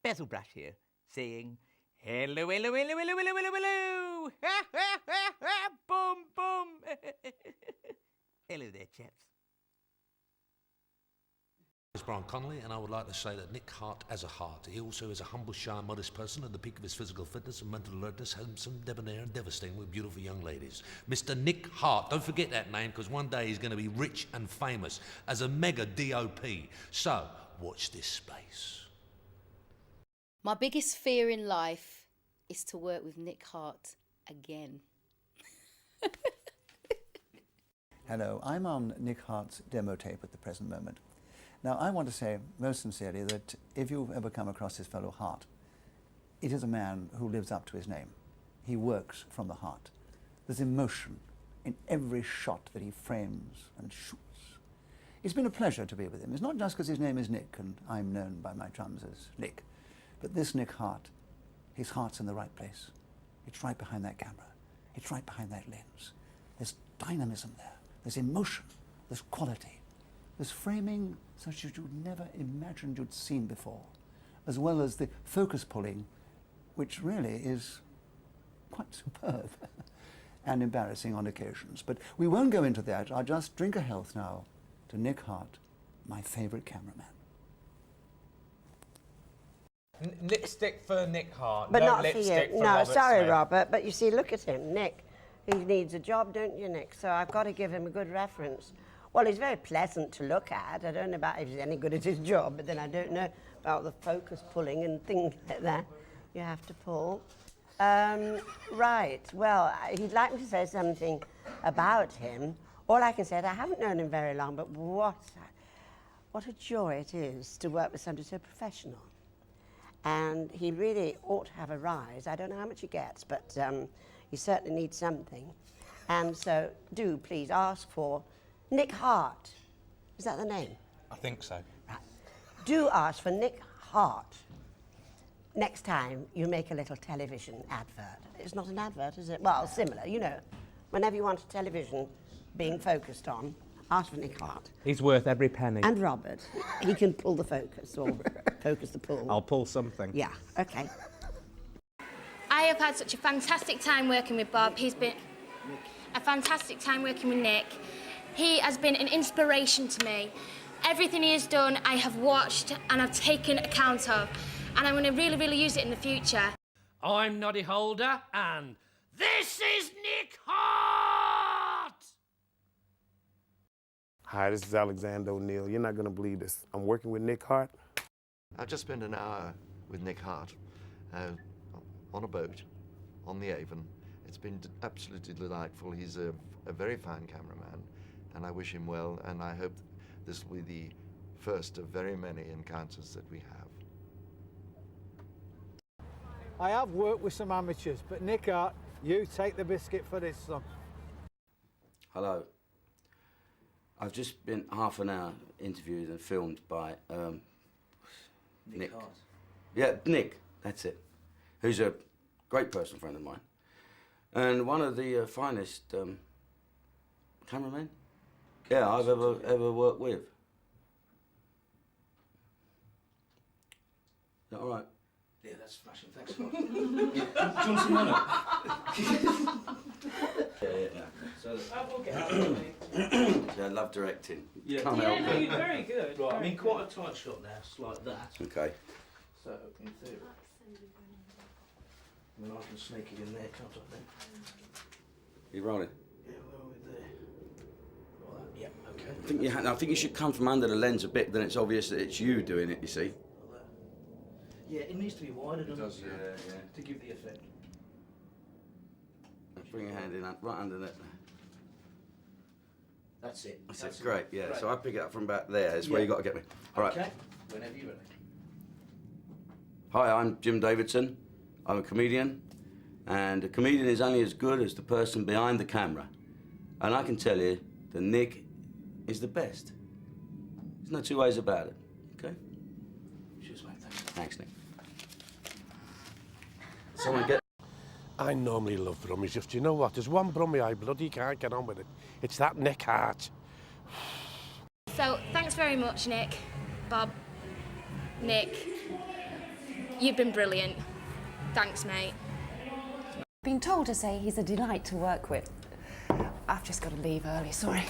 Bezel Brush here, saying, hello, hello, hello, hello, hello, hello, hello, boom, boom. Hello there, chaps. It's Brian Connolly, and I would like to say that Nick Hart has a heart. He also is a humble, shy, modest person. At the peak of his physical fitness and mental alertness, handsome, debonair, and devastating with beautiful young ladies. Mr. Nick Hart. Don't forget that name, because one day he's going to be rich and famous as a mega DOP. So, watch this space. My biggest fear in life is to work with Nick Hart again. Hello, I'm on Nick Hart's demo tape at the present moment. Now, I want to say most sincerely that if you've ever come across this fellow Hart, it is a man who lives up to his name. He works from the heart. There's emotion in every shot that he frames and shoots. It's been a pleasure to be with him. It's not just because his name is Nick and I'm known by my chums as Nick, but this Nick Hart, his heart's in the right place. It's right behind that camera. It's right behind that lens. There's dynamism there. There's emotion. There's quality. There's framing such as you'd never imagined you'd seen before, as well as the focus pulling, which really is quite superb and embarrassing on occasions. But we won't go into that. I'll just drink a health now to Nick Hart, my favourite cameraman. Lipstick for Nick Hart, but no not lipstick for you. for No, Robert sorry, Smith. Robert, but you see, look at him, Nick. He needs a job, don't you, Nick? So I've got to give him a good reference. Well, he's very pleasant to look at. I don't know about if he's any good at his job, but then I don't know about the focus pulling and things like that you have to pull. Right, well, he'd like me to say something about him. All I can say is I haven't known him very long, but what a joy it is to work with somebody so professional. And he really ought to have a rise. I don't know how much he gets, but he certainly needs something. And so do please ask for Nick Hart. Is that the name? I think so. Right. Do ask for Nick Hart next time you make a little television advert. It's not an advert, is it? Well, similar, you know. Whenever you want a television being focused on, ask for Nick Hart. He's worth every penny. And Robert. He can pull the focus, or focus the pull. I'll pull something. Yeah, okay. I have had such a fantastic time working with Bob. He's been a fantastic time working with Nick. He has been an inspiration to me. Everything he has done, I have watched and I've taken account of. And I'm going to really, really use it in the future. I'm Noddy Holder, and this is Nick Hart! Hi, this is Alexander O'Neill. You're not going to believe this. I'm working with Nick Hart. I've just spent an hour with Nick Hart on a boat on the Avon. It's been absolutely delightful. He's a very fine cameraman, and I wish him well, and I hope this will be the first of very many encounters that we have. I have worked with some amateurs, but Nick Hart, you take the biscuit for this one. Hello. I've just spent half an hour interviewed and filmed by Nick. Hart. Yeah, Nick, that's it. Who's a great personal friend of mine. And one of the finest cameramen, yeah, I've ever worked with. Is that all right? Yeah, that's smashing. Thanks a lot. Johnson Money. Yeah. So, I love directing. Yeah, Can't help no, it. you're very good. Right, I mean, quite a tight shot there, just like that. Okay. So, in theory. I mean, I can sneak it in there, can't I, then? You rolling? Yeah, well, with there. Like that. Yeah, okay. I think you should come from under the lens a bit, then it's obvious that it's you doing it, you see. Yeah, it needs to be wider, doesn't it? Yeah. To give the effect. Bring your hand in, right under that. That's it. That's it. Great, yeah. Great. So I pick it up from back there. That's where you got to get me. All right. Okay, whenever you're ready. Hi, I'm Jim Davidson. I'm a comedian, and a comedian is only as good as the person behind the camera. And I can tell you that Nick is the best. There's no two ways about it. Okay? Cheers, mate. Thanks, Nick. Someone get. I normally love brummies. Just, you know what? There's one brummie I bloody can't get on with it. It's that Nick Hart. So, thanks very much, Nick, Bob, Nick. You've been brilliant. Thanks, mate. Been told to say he's a delight to work with. I've just got to leave early, sorry.